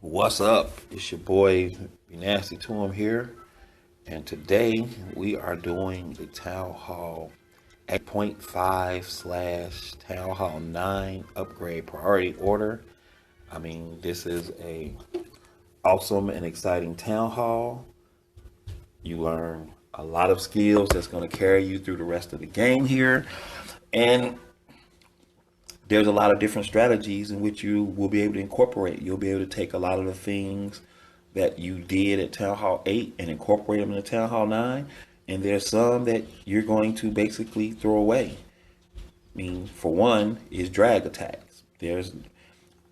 What's up? It's your boy Be Nasty to him here, and today we are doing the Town Hall 8.5 slash Town Hall 9 upgrade priority order. I mean, this is a awesome and exciting Town Hall. You learn a lot of skills that's going to carry you through the rest of the game here, and there's a lot of different strategies in which you will be able to incorporate. You'll be able to take a lot of the things that you did at Town Hall 8 and incorporate them into Town Hall 9. And there's some that you're going to basically throw away. I mean, for one, is drag attacks.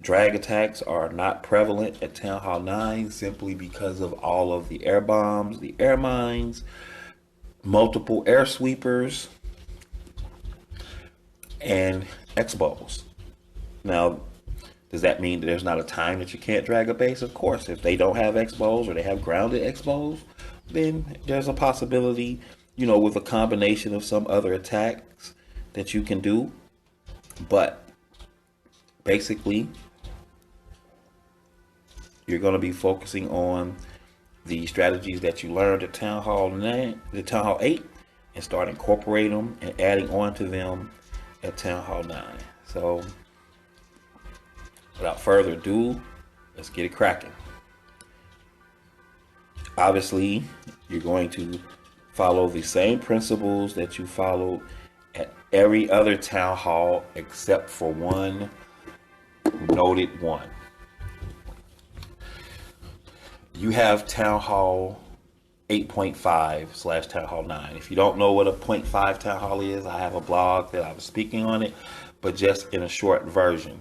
Drag attacks are not prevalent at Town Hall 9 simply because of all of the air bombs, the air mines, multiple air sweepers, and expos. Now, does that mean that there's not a time that you can't drag a base? Of course, if they don't have expos or they have grounded expos, then there's a possibility, with a combination of some other attacks that you can do. But basically, you're going to be focusing on the strategies that you learned at Town Hall 9, the Town Hall 8, and start incorporating them and adding on to them at Town Hall 9. So without further ado, let's get it cracking. Obviously, you're going to follow the same principles that you followed at every other Town Hall except for one noted one. You have Town Hall 8.5 slash Town Hall 9. If you don't know what a .5 Town Hall is, I have a blog that I was speaking on it, but just in a short version.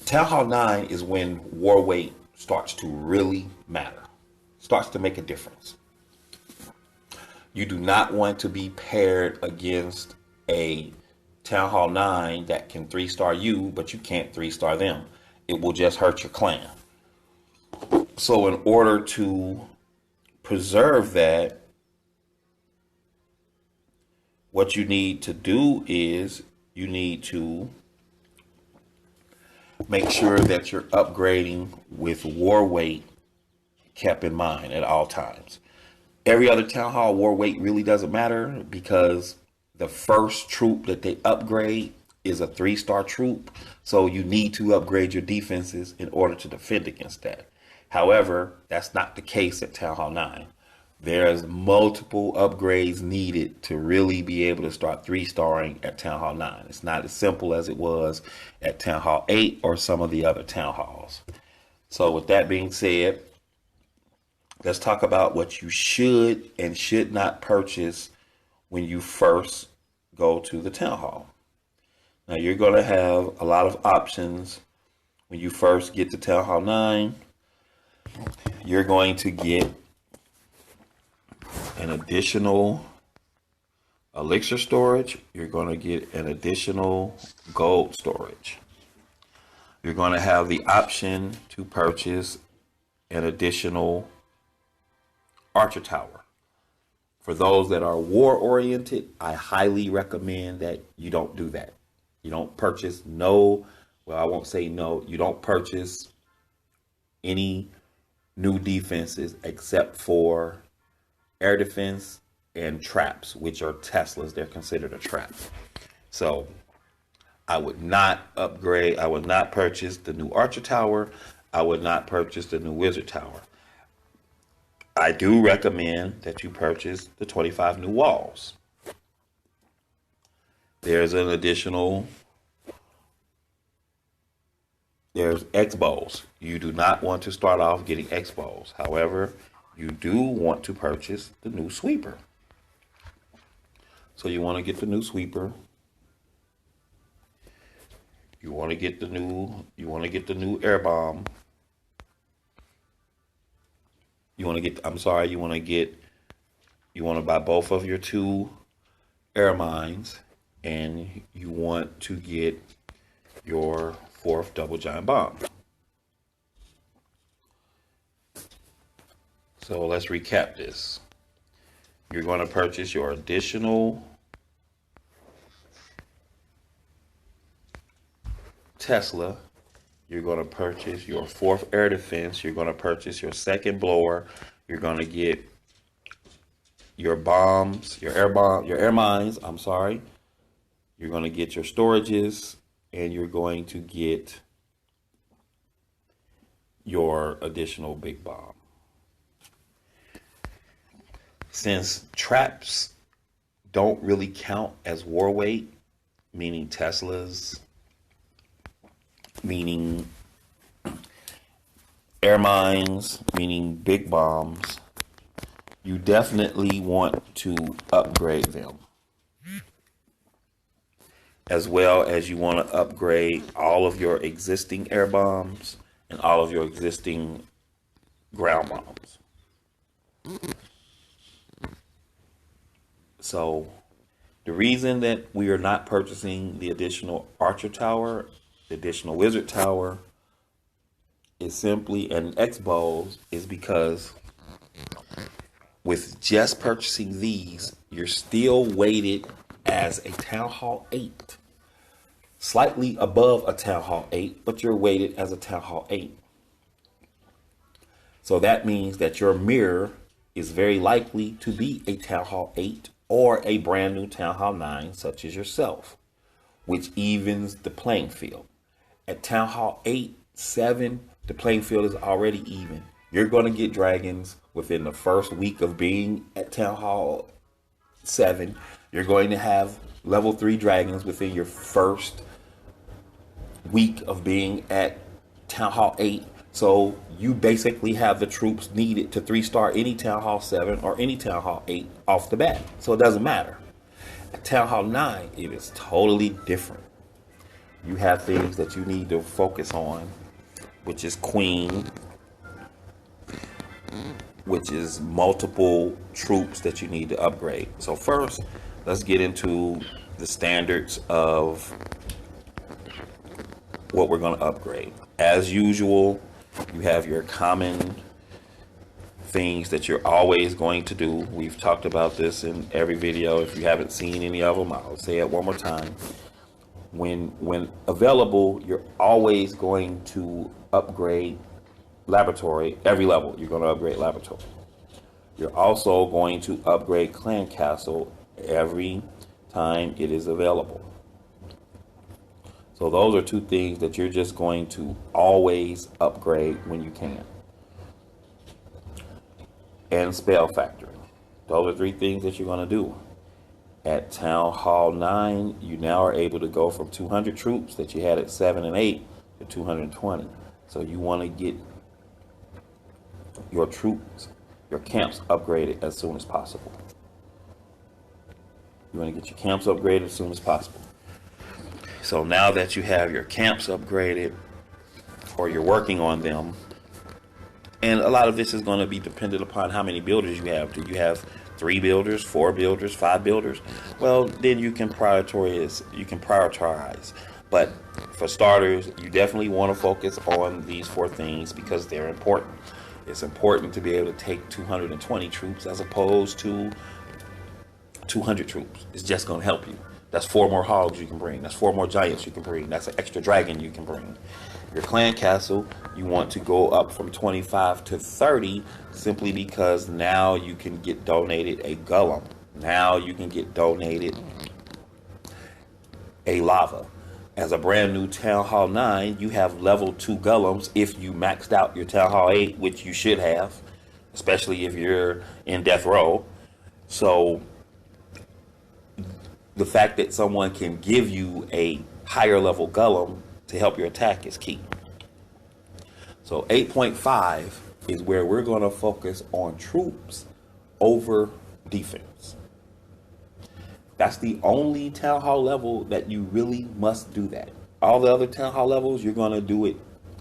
Town Hall 9 is when war weight starts to really matter, starts to make a difference. You do not want to be paired against a Town Hall 9 that can 3-star you, but you can't 3-star them. It will just hurt your clan. So in order to preserve that, what you need to do is you need to make sure that you're upgrading with war weight kept in mind at all times. Every other Town Hall war weight really doesn't matter because the first troop that they upgrade is a 3-star troop. So you need to upgrade your defenses in order to defend against that. However, that's not the case at Town Hall 9. There's multiple upgrades needed to really be able to start 3-starring at Town Hall 9. It's not as simple as it was at Town Hall 8 or some of the other Town Halls. So with that being said, let's talk about what you should and should not purchase when you first go to the Town Hall. Now you're going to have a lot of options when you first get to Town Hall 9. You're going to get an additional elixir storage. You're going to get an additional gold storage. You're going to have the option to purchase an additional archer tower. For those that are war oriented, I highly recommend that you don't do that. You don't purchase you don't purchase any new defenses except for air defense and traps, which are Teslas. They're considered a trap. So I would not upgrade. I would not purchase the new archer tower. I would not purchase the new wizard tower. I do recommend that you purchase the 25 new walls. There's expos. You do not want to start off getting expos. However, you do want to purchase the new sweeper. So you want to get the new sweeper. You want to get the new air bomb. You want to buy both of your 2 air mines, and you want to get your 4th double giant bomb. So let's recap this. You're going to purchase your additional Tesla. You're going to purchase your 4th air defense. You're going to purchase your 2nd blower. You're going to get your bombs, your air mines, I'm sorry. You're going to get your storages, and you're going to get your additional big bomb. Since traps don't really count as war weight, meaning Teslas, meaning air mines, meaning big bombs, you definitely want to upgrade them. As well as you want to upgrade all of your existing air bombs and all of your existing ground bombs. So the reason that we are not purchasing the additional Archer Tower, the additional Wizard Tower, is simply an X-Bows is because with just purchasing these, you're still weighted as a Town Hall 8. Slightly above a Town Hall 8, but you're weighted as a Town Hall 8. So that means that your mirror is very likely to be a Town Hall 8 or a brand new Town Hall 9, such as yourself, which evens the playing field. At Town Hall 8, 7, the playing field is already even. You're going to get dragons within the first week of being at Town Hall 7. You're going to have level 3 dragons within your first week of being at Town Hall 8. So you basically have the troops needed to 3-star any Town Hall 7 or any Town Hall 8 off the bat. So it doesn't matter. At Town Hall 9, it is totally different. You have things that you need to focus on, which is Queen, which is multiple troops that you need to upgrade. So first, let's get into the standards of what we're going to upgrade. As usual, you have your common things that you're always going to do. We've talked about this in every video. If you haven't seen any of them, I'll say it one more time. When available, you're always going to upgrade laboratory. Every level, you're going to upgrade laboratory. You're also going to upgrade clan castle every time it is available. So those are 2 things that you're just going to always upgrade when you can. And spell factory. Those are 3 things that you're going to do. At Town Hall 9, you now are able to go from 200 troops that you had at 7 and 8 to 220. So you want to get your troops, your camps upgraded as soon as possible. You want to get your camps upgraded as soon as possible. So now that you have your camps upgraded, or you're working on them, and a lot of this is going to be dependent upon how many builders you have. Do you have 3 builders, 4 builders, 5 builders? Well, then you can prioritize. But for starters, you definitely want to focus on these 4 things because they're important. It's important to be able to take 220 troops as opposed to 200 troops. It's just going to help you. That's 4 more hogs you can bring. That's 4 more giants you can bring. That's an extra dragon you can bring. Your clan castle, you want to go up from 25 to 30 simply because now you can get donated a golem. Now you can get donated a lava. As a brand new Town Hall 9, you have level 2 golems if you maxed out your Town Hall 8, which you should have, especially if you're in death row. So the fact that someone can give you a higher level golem to help your attack is key. So 8.5 is where we're going to focus on troops over defense. That's the only Town Hall level that you really must do that. All the other Town Hall levels, you're going to do it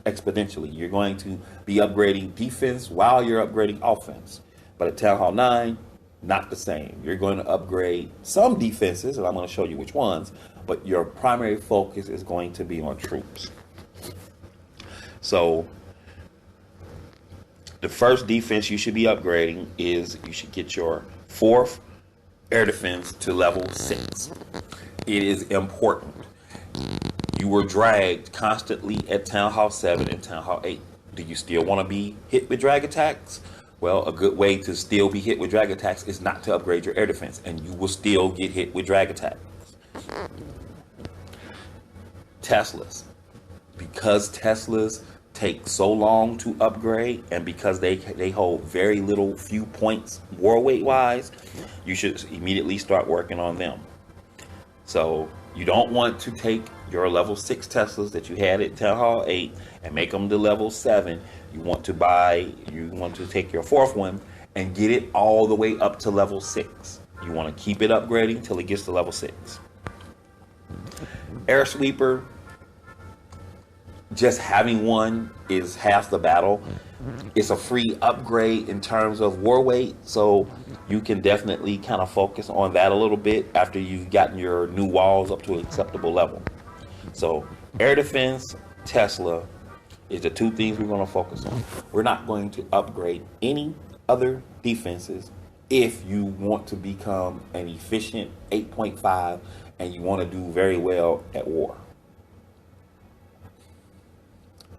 exponentially. You're going to be upgrading defense while you're upgrading offense. But at Town Hall 9, not the same. You're going to upgrade some defenses, and I'm going to show you which ones, but your primary focus is going to be on troops. So the first defense you should be upgrading is you should get your 4th air defense to level 6. It is important. You were dragged constantly at Town Hall 7 and Town Hall 8. Do you still want to be hit with drag attacks? Well, a good way to still be hit with drag attacks is not to upgrade your air defense, and you will still get hit with drag attacks. Teslas. Because Teslas take so long to upgrade, and because they hold very little few points war weight wise, you should immediately start working on them. So you don't want to take your level 6 Teslas that you had at Town Hall 8 and make them to level 7. You want to take your 4th one and get it all the way up to level 6. You want to keep it upgrading until it gets to level 6. Air Sweeper, just having one is half the battle. It's a free upgrade in terms of war weight, so you can definitely kind of focus on that a little bit after you've gotten your new walls up to an acceptable level. So air defense, Tesla is the 2 things we're going to focus on. We're not going to upgrade any other defenses if you want to become an efficient 8.5 and you want to do very well at war.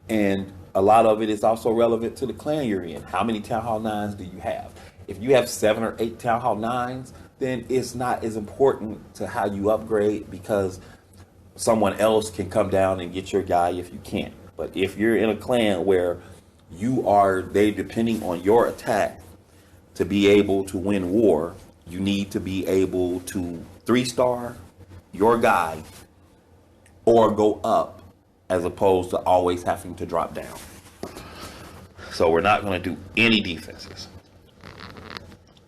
And a lot of it is also relevant to the clan you're in. How many Town Hall 9s do you have? If you have 7 or 8 Town Hall 9s, then it's not as important to how you upgrade, because someone else can come down and get your guy if you can't. But if you're in a clan where they depending on your attack to be able to win war, you need to be able to 3-star your guy or go up, as opposed to always having to drop down. So we're not going to do any defenses.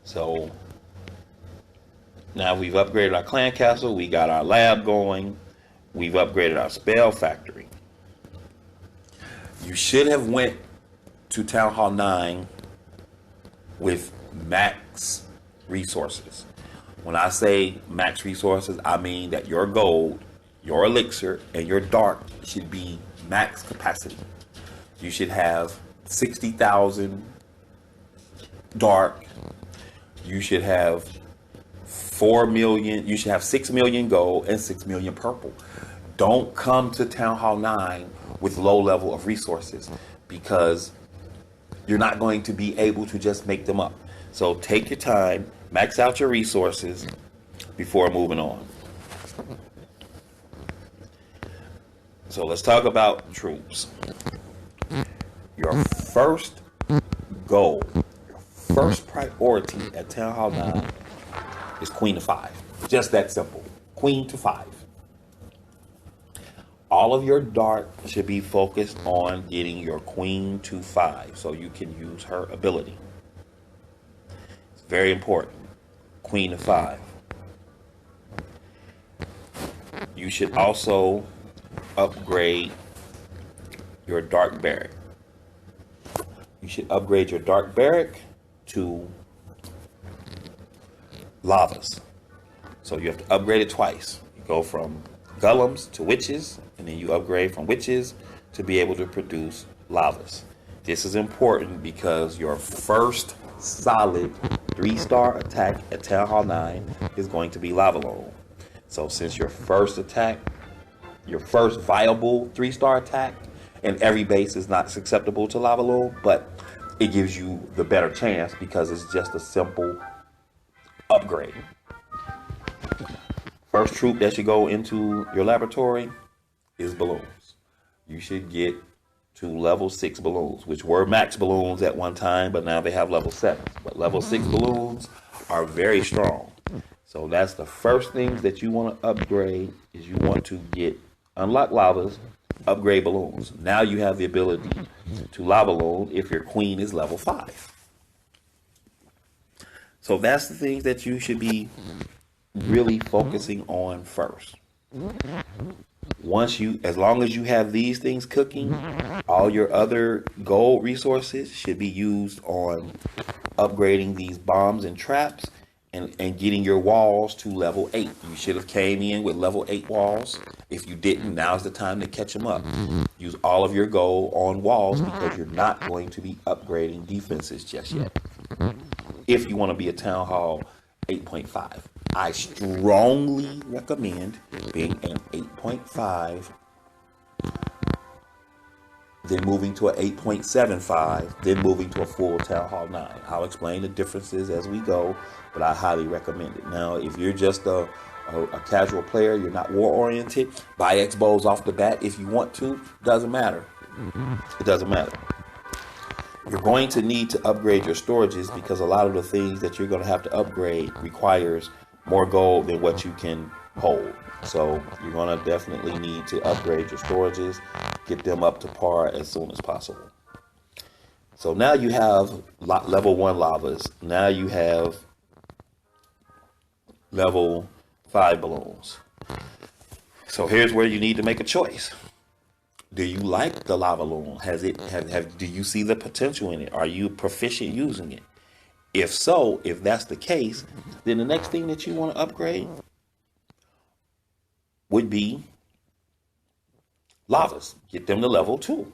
So now we've upgraded our clan castle, we got our lab going, we've upgraded our spell factory. You should have went to Town Hall 9 with max resources. When I say max resources, I mean that your gold, your elixir, and your dark should be max capacity. You should have 60,000 dark. You should have 4 million. You should have 6 million gold and 6 million purple. Don't come to Town Hall 9 with low level of resources, because you're not going to be able to just make them up. So take your time, max out your resources before moving on. So let's talk about troops. Your first goal, your first priority at Town Hall 9 is Queen to 5. Just that simple. Queen to 5. All of your dark should be focused on getting your Queen to 5 so you can use her ability. It's very important. Queen to 5. You should also upgrade your dark barrack. You should upgrade your dark barrack to lavas. So you have to upgrade it twice. You go from golems to witches, and then you upgrade from witches to be able to produce lavas. This is important because your first solid 3-star attack at Town Hall 9 is going to be Lava Loam. So since your first attack, your first viable 3-star attack, and every base is not susceptible to Lava Loam, but it gives you the better chance because it's just a simple upgrade. First troop that should go into your laboratory is balloons. You should get to level 6 balloons, which were max balloons at one time, but now they have level 7. But level 6 balloons are very strong. So that's the first thing that you want to upgrade, is you want to unlock lavas, upgrade balloons. Now you have the ability to lava load if your queen is level 5. So that's the things that you should be really focusing on first. As long as you have these things cooking, all your other gold resources should be used on upgrading these bombs and traps and getting your walls to level 8. You should have came in with level 8 walls. If you didn't, now's the time to catch them up. Use all of your gold on walls because you're not going to be upgrading defenses just yet. If you want to be a Town Hall 8.5. I strongly recommend being an 8.5, then moving to an 8.75, then moving to a full Town Hall 9. I'll explain the differences as we go, but I highly recommend it. Now, if you're just a casual player, you're not war-oriented, buy X-Bows off the bat if you want to. Doesn't matter. It doesn't matter. You're going to need to upgrade your storages because a lot of the things that you're going to have to upgrade requires more gold than what you can hold. So you're going to definitely need to upgrade your storages, get them up to par as soon as possible. So now you have level 1 lavas. Now you have level 5 balloons. So here's where you need to make a choice. Do you like the lava balloon? Do you see the potential in it? Are you proficient using it? If so, if that's the case, then the next thing that you want to upgrade would be lavas. Get them to level 2.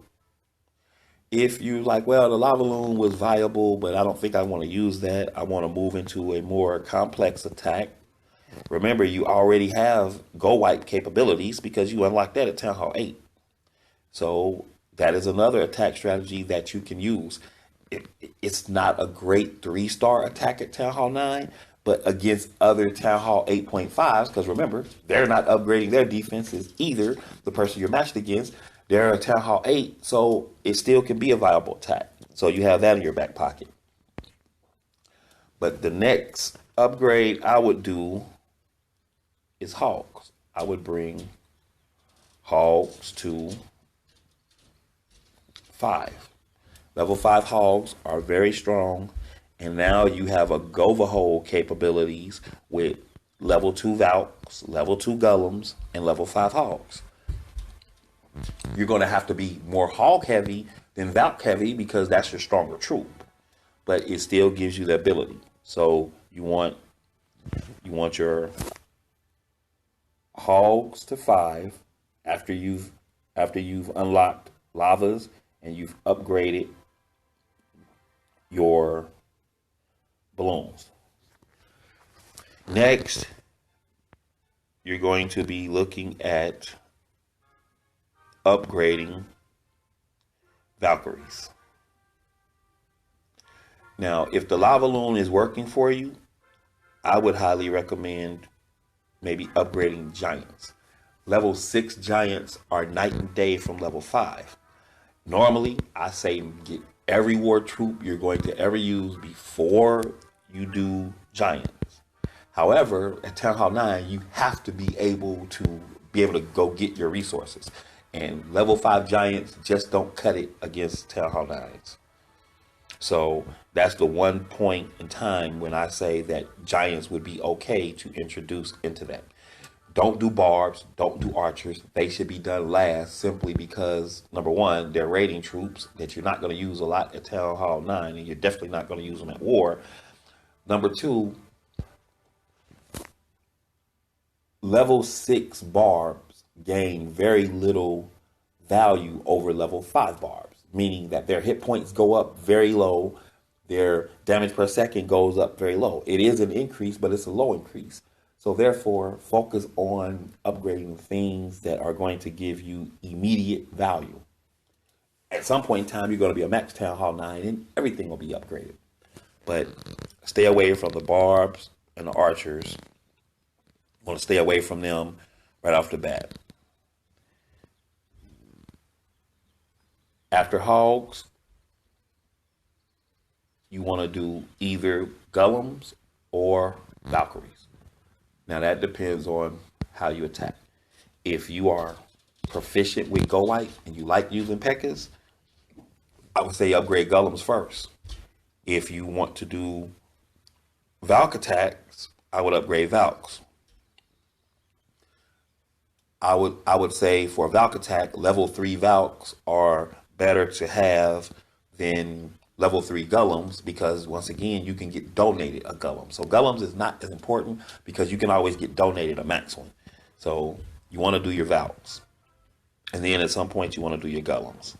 If you like, well, the lava balloon was viable, but I don't think I want to use that. I want to move into a more complex attack. Remember, you already have go wipe capabilities because you unlocked that at Town Hall 8. So that is another attack strategy that you can use. It's not a great 3-star attack at Town Hall 9, but against other Town Hall 8.5s, because remember, they're not upgrading their defenses either. The person you're matched against, they're a Town Hall 8, so it still can be a viable attack. So you have that in your back pocket. But the next upgrade I would do is hogs. I would bring hogs to 5. Level 5 hogs are very strong, and now you have a Gova hole capabilities with level 2 Valks, level 2 Golems, and level 5 hogs. You're going to have to be more hog heavy than Valk heavy because that's your stronger troop, but it still gives you the ability. So you want your hogs to 5 after you've unlocked lavas and you've upgraded your balloons. Next, you're going to be looking at upgrading Valkyries. Now, if the lava balloon is working for you, I would highly recommend maybe upgrading giants. Level 6 giants are night and day from level 5. Normally, I say get every war troop you're going to ever use before you do giants. However, at Town Hall 9, you have to be able to go get your resources. And level 5 giants just don't cut it against Town Hall 9s. So that's the one point in time when I say that giants would be okay to introduce into that. Don't do barbs, don't do archers. They should be done last simply because, number one, they're raiding troops that you're not going to use a lot at Town Hall 9, and you're definitely not going to use them at war. Number two, level 6 barbs gain very little value over level 5 barbs, meaning that their hit points go up very low, their damage per second goes up very low. It is an increase, but it's a low increase. So therefore, focus on upgrading things that are going to give you immediate value. At some point in time, you're going to be a max Town Hall 9 and everything will be upgraded. But stay away from the barbs and the archers. You want to stay away from them right off the bat. After hogs, you want to do either golems or Valkyries. Now that depends on how you attack. If you are proficient with Go Light and you like using P.E.K.K.A.s, I would say upgrade golems first. If you want to do Valk attacks, I would upgrade Valks. I would say for Valk attack, level 3 Valks are better to have than level 3 golems because once again you can get donated a golem. So golems is not as important because you can always get donated a max one. So you want to do your Valks. And then at some point you want to do your golems.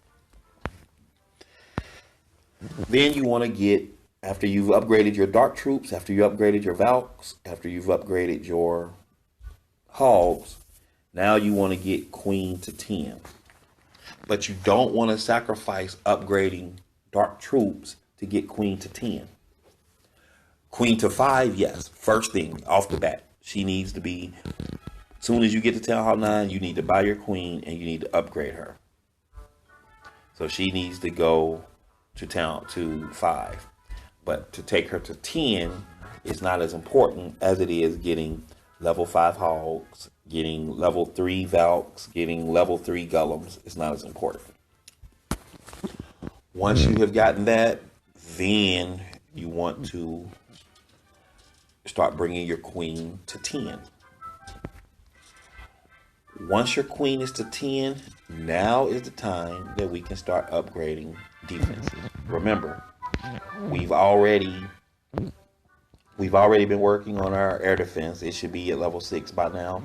Then you want to get After you've upgraded your dark troops, after you upgraded your Valks, after you've upgraded your hogs, now you want to get queen to 10. But you don't want to sacrifice upgrading dark troops to get queen to 10. Queen to 5, yes. First thing off the bat, she needs to be, soon as you get to Town Hall 9, you need to buy your queen and you need to upgrade her. So she needs to go to 5. But to take her to 10 is not as important as it is getting level 5 hogs, getting level 3 Valks, getting level 3 Golems. It's not as important. Once you have gotten that, then you want to start bringing your queen to 10. Once your queen is to 10, now is the time that we can start upgrading defenses. Remember, we've already been working on our air defense. It should be at level 6 by now.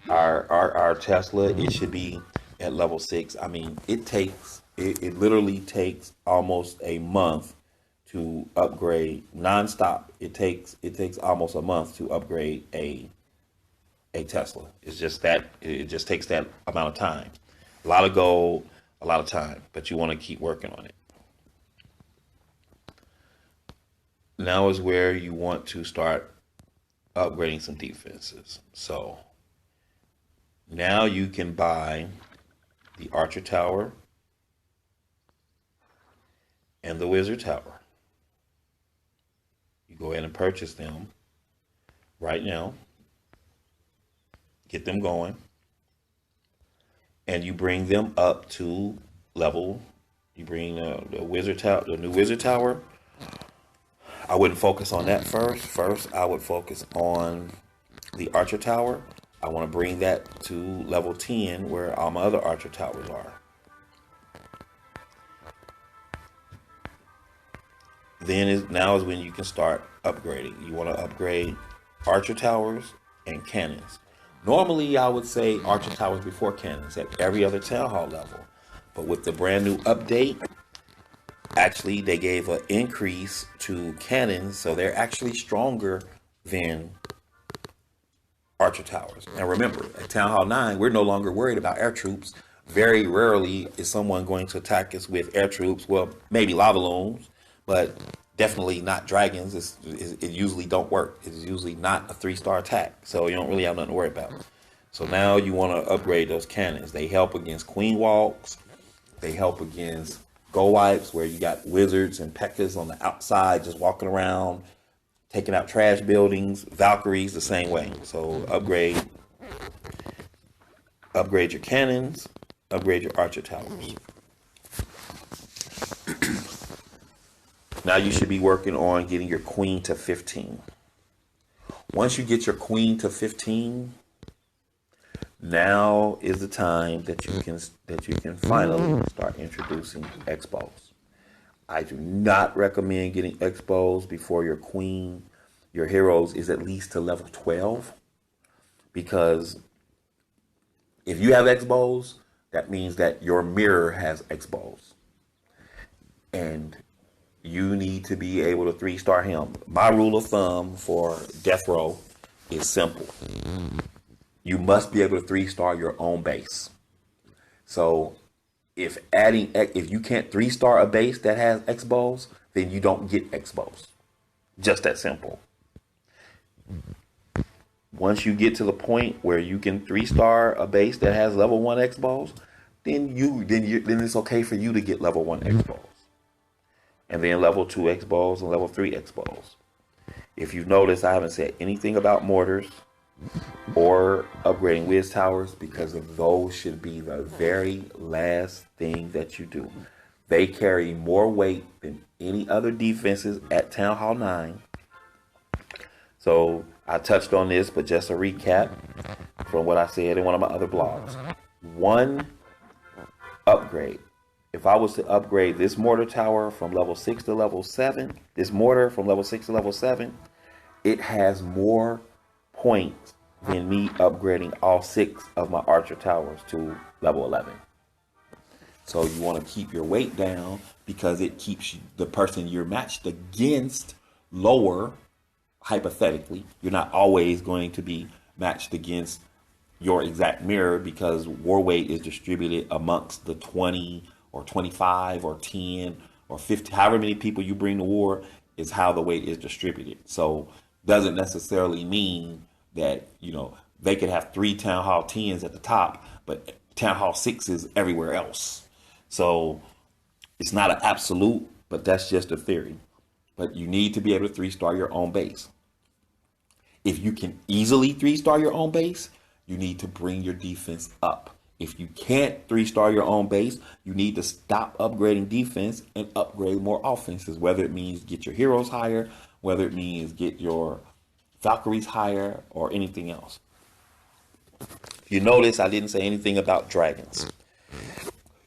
Our Tesla, it should be at level 6. I mean, it literally takes almost a month to upgrade nonstop. It takes almost a month to upgrade a Tesla. It's just that it just takes that amount of time. A lot of gold, a lot of time, but you want to keep working on it. Now is where you want to start upgrading some defenses. So now you can buy the Archer Tower and the Wizard Tower. You go ahead and purchase them right now. Get them going. And you bring them up to level. You bring the Wizard Tower, the new Wizard Tower. I wouldn't focus on that first. First, I would focus on the Archer Tower. I want to bring that to level 10 where all my other Archer Towers are. Now is when you can start upgrading. You want to upgrade Archer Towers and Cannons. Normally, I would say Archer Towers before Cannons at every other Town Hall level. But with the brand new update, actually, they gave an increase to cannons, so they're actually stronger than Archer Towers. And remember, at Town Hall 9, we're no longer worried about air troops. Very rarely is someone going to attack us with air troops. Well, maybe lava loons, but definitely not dragons. It usually don't work. It's usually not a 3-star attack, so you don't really have nothing to worry about. So now you want to upgrade those cannons. They help against queen walks. They help against go wipes, where you got wizards and P.E.K.K.A.s on the outside just walking around, taking out trash buildings. Valkyries the same way. So upgrade your cannons, upgrade your Archer Towers. Now you should be working on getting your queen to 15. Once you get your queen to 15, now is the time that you can finally start introducing expos. I do not recommend getting expos before your queen, your heroes is at least to level 12, because if you have expos, that means that your mirror has expos, and you need to be able to 3-star him. My rule of thumb for death row is simple. You must be able to 3-star your own base. So if you can't 3-star a base that has expos, then you don't get expos. Just that simple. Once you get to the point where you can 3-star a base that has level 1 expos, then it's okay for you to get level 1 expos. And then level 2 expos and level 3 expos. If you've noticed, I haven't said anything about mortars or upgrading Wiz Towers, because of those should be the very last thing that you do. They carry more weight than any other defenses at Town Hall 9. So I touched on this, but just a recap from what I said in one of my other blogs. One upgrade. If I was to upgrade this mortar tower from level 6 to level 7, this mortar from level 6 to level 7, it has more points than me upgrading all 6 of my Archer towers to level 11. So you want to keep your weight down because it keeps the person you're matched against lower. Hypothetically, you're not always going to be matched against your exact mirror because war weight is distributed amongst the 20 or 25 or 10 or 50, however many people you bring to war is how the weight is distributed. So doesn't necessarily mean that, they could have 3 Town Hall 10s at the top, but Town Hall 6s everywhere else. So it's not an absolute, but that's just a theory. But you need to be able to 3-star your own base. If you can easily 3-star your own base, you need to bring your defense up. If you can't 3-star your own base, you need to stop upgrading defense and upgrade more offenses, whether it means get your heroes higher, whether it means get your Valkyries higher, or anything else. You notice I didn't say anything about dragons.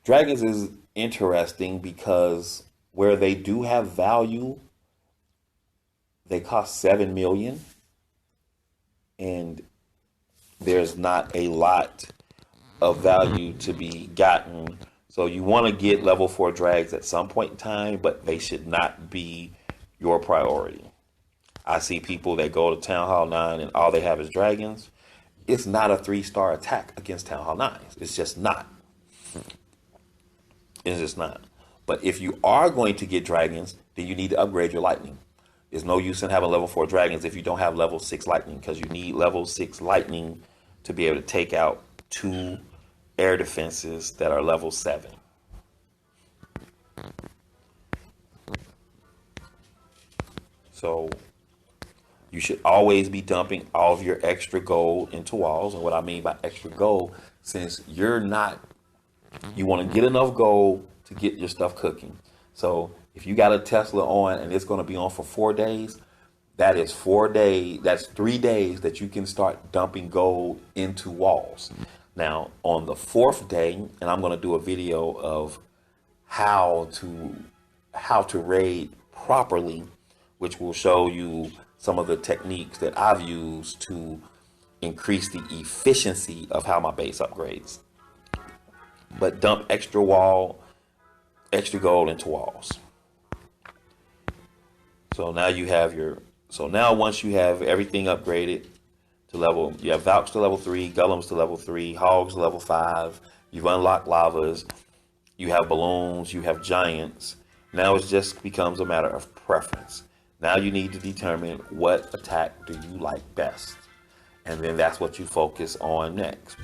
Dragons is interesting because where they do have value, they cost 7 million, and there's not a lot of value to be gotten. So you want to get level 4 drags at some point in time, but they should not be your priority. I see people that go to Town Hall 9 and all they have is dragons. It's not a 3-star attack against Town Hall 9s. It's just not. It's just not. But if you are going to get dragons, then you need to upgrade your lightning. There's no use in having level 4 dragons if you don't have level 6 lightning, because you need level 6 lightning to be able to take out 2 air defenses that are level 7. So you should always be dumping all of your extra gold into walls. And what I mean by extra gold, since you want to get enough gold to get your stuff cooking. So if you got a Tesla on and it's going to be on for 4 days, that is 4 days. That's 3 days that you can start dumping gold into walls. Now, on the 4th day, and I'm going to do a video of how to raid properly, which will show you some of the techniques that I've used to increase the efficiency of how my base upgrades. But dump extra gold into walls. So now once you have everything upgraded to level, you have Valks to level 3, Golems to level 3, Hogs to level 5, you've unlocked lavas, you have balloons, you have giants. Now it just becomes a matter of preference. Now you need to determine what attack do you like best. And then that's what you focus on next.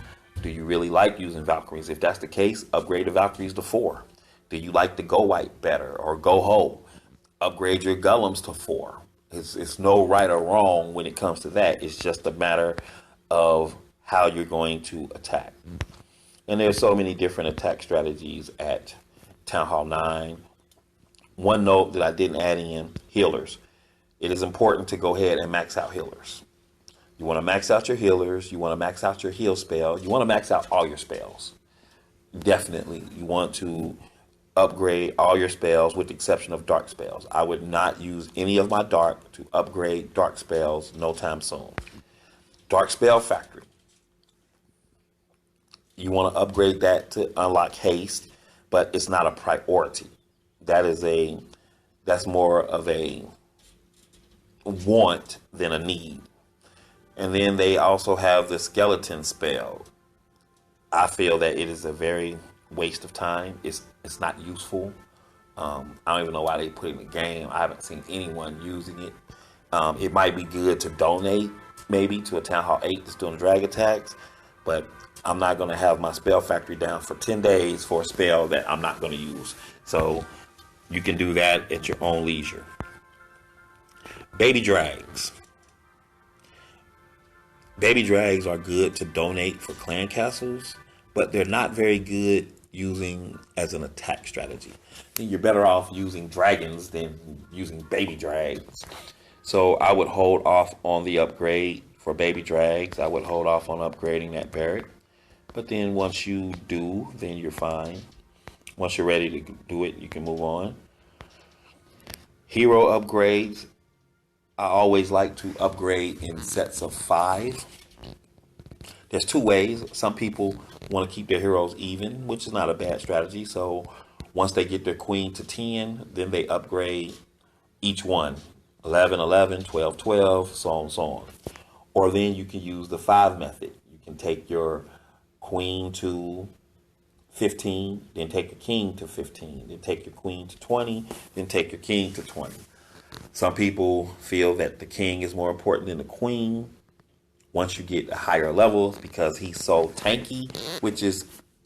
Do you really like using Valkyries? If that's the case, upgrade the Valkyries to 4. Do you like the Go White better or Go Ho? Upgrade your Golems to 4. It's no right or wrong when it comes to that. It's just a matter of how you're going to attack. And there's so many different attack strategies at Town Hall 9. One note that I didn't add in, healers. It is important to go ahead and max out healers. You want to max out your healers. You want to max out your heal spell. You want to max out all your spells. Definitely, you want to upgrade all your spells with the exception of dark spells. I would not use any of my dark to upgrade dark spells no time soon. Dark Spell Factory. You want to upgrade that to unlock haste, but it's not a priority. That's more of a want than a need. And then they also have the skeleton spell. I feel that it is a very waste of time. It's not useful. I don't even know why they put it in the game. I haven't seen anyone using it. It might be good to donate maybe to a Town Hall 8 that's doing drag attacks, but I'm not going to have my spell factory down for 10 days for a spell that I'm not going to use. So you can do that at your own leisure. Baby drags. Baby drags are good to donate for clan castles, but they're not very good using as an attack strategy. You're better off using dragons than using baby drags. So I would hold off on the upgrade for baby drags. I would hold off on upgrading that barrack. But then once you do, then you're fine. Once you're ready to do it, you can move on. Hero upgrades. I always like to upgrade in sets of 5. There's two ways. Some people want to keep their heroes even, which is not a bad strategy. So once they get their queen to 10, then they upgrade each one 11, 11, 12, 12, so on and so on. Or then you can use the 5 method. You can take your queen to 15, then take your king to 15, then take your queen to 20, then take your king to 20. Some people feel that the king is more important than the queen once you get higher levels because he's so tanky, which is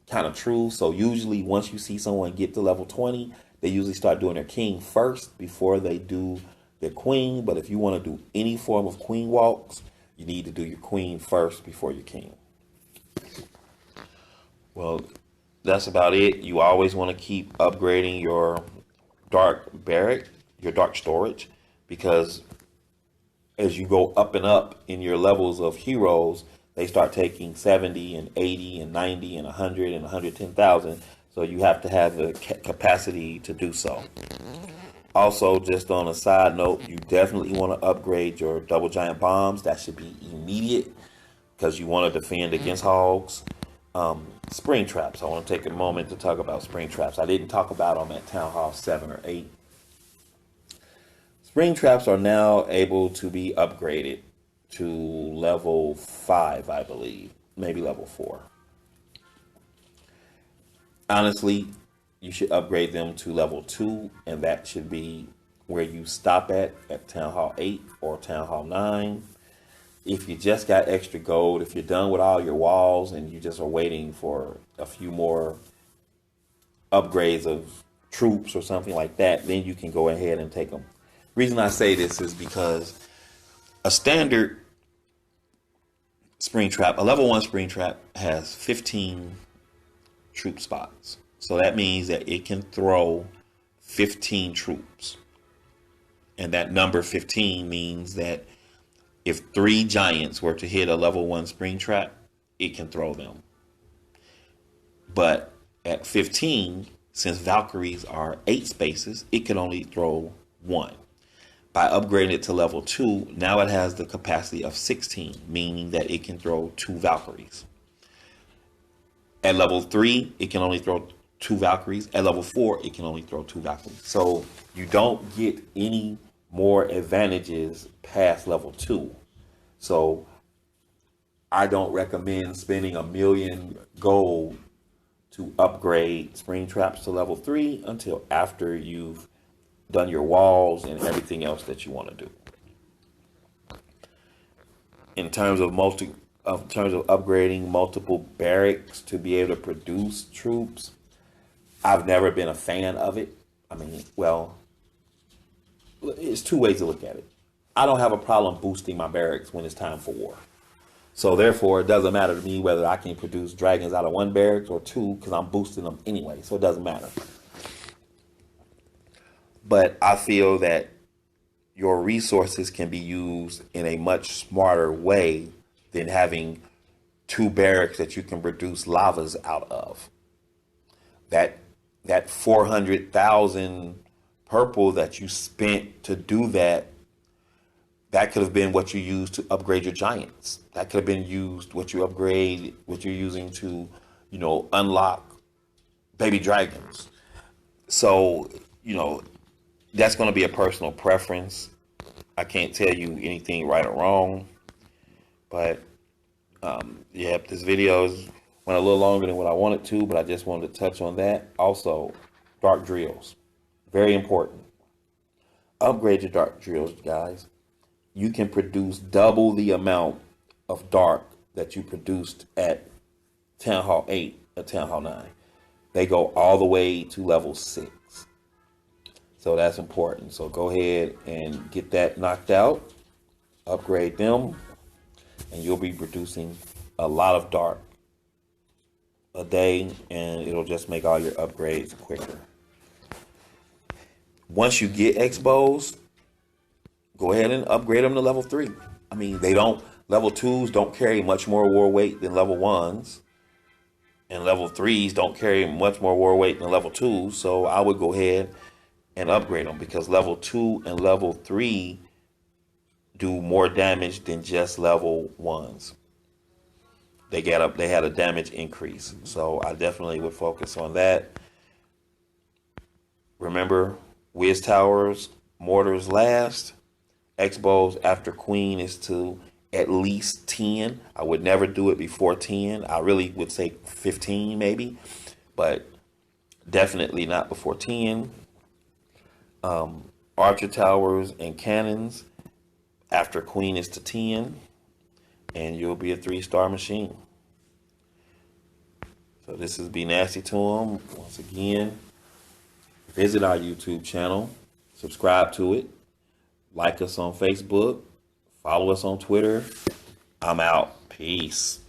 kind of true. So usually once you see someone get to level 20, they usually start doing their king first before they do their queen. But if you want to do any form of queen walks, you need to do your queen first before your king. Well, that's about it. You always want to keep upgrading your dark barrack, your dark storage, because as you go up and up in your levels of heroes, they start taking 70 and 80 and 90 and 100 and 110,000. So you have to have the capacity to do so. Also, just on a side note, you definitely want to upgrade your double giant bombs. That should be immediate because you want to defend against hogs. Spring traps. I want to take a moment to talk about spring traps. I didn't talk about them at Town Hall 7 or 8. Spring traps are now able to be upgraded to level 5, I believe. Maybe level 4. Honestly, you should upgrade them to level 2, and that should be where you stop at Town Hall 8 or Town Hall 9. If you just got extra gold, if you're done with all your walls and you just are waiting for a few more upgrades of troops or something like that, then you can go ahead and take them. Reason I say this is because a standard spring trap, a level 1 spring trap has 15 troop spots. So that means that it can throw 15 troops. And that number 15 means that if 3 giants were to hit a level 1 spring trap, it can throw them. But at 15, since Valkyries are 8 spaces, it can only throw 1. By upgrading it to level 2, now it has the capacity of 16, meaning that it can throw 2 Valkyries. At level 3, it can only throw 2 Valkyries. At level 4, it can only throw 2 Valkyries. So you don't get any more advantages past level 2. So I don't recommend spending $1 million gold to upgrade spring traps to level 3 until after you've done your walls and everything else that you want to do. In terms of upgrading multiple barracks to be able to produce troops, I've never been a fan of it. I mean, well, it's two ways to look at it. I don't have a problem boosting my barracks when it's time for war. So therefore, it doesn't matter to me whether I can produce dragons out of 1 barracks or 2 because I'm boosting them anyway. So it doesn't matter. But I feel that your resources can be used in a much smarter way than having 2 barracks that you can produce lavas out of. That 400,000 purple that you spent to do that could have been what you used to upgrade your giants. That could have been what you're using to, unlock baby dragons. So, that's going to be a personal preference. I can't tell you anything right or wrong, but this video went a little longer than what I wanted to, but I just wanted to touch on that. Also, dark drills, very important. Upgrade your dark drills, guys. You can produce double the amount of dark that you produced at Town Hall 8 or Town Hall 9. They go all the way to level 6. So that's important. So go ahead and get that knocked out, upgrade them, and you'll be producing a lot of dark a day, and it'll just make all your upgrades quicker. Once you get exposed, go ahead and upgrade them to level 3. I mean, level 2s don't carry much more war weight than level 1s. And level 3s don't carry much more war weight than level 2s. So I would go ahead and upgrade them because level 2 and level 3 do more damage than just level 1s. they had a damage increase. So I definitely would focus on that. Remember, Wiz Towers, mortars last. X-bows after queen is to at least 10. I would never do it before 10. I really would say 15 maybe, but definitely not before 10. Archer towers and cannons after queen is to 10, and you'll be a 3-star machine. So this is Be Nasty to Him. Once again, visit our YouTube channel, subscribe to it, like us on Facebook, follow us on Twitter. I'm out. Peace.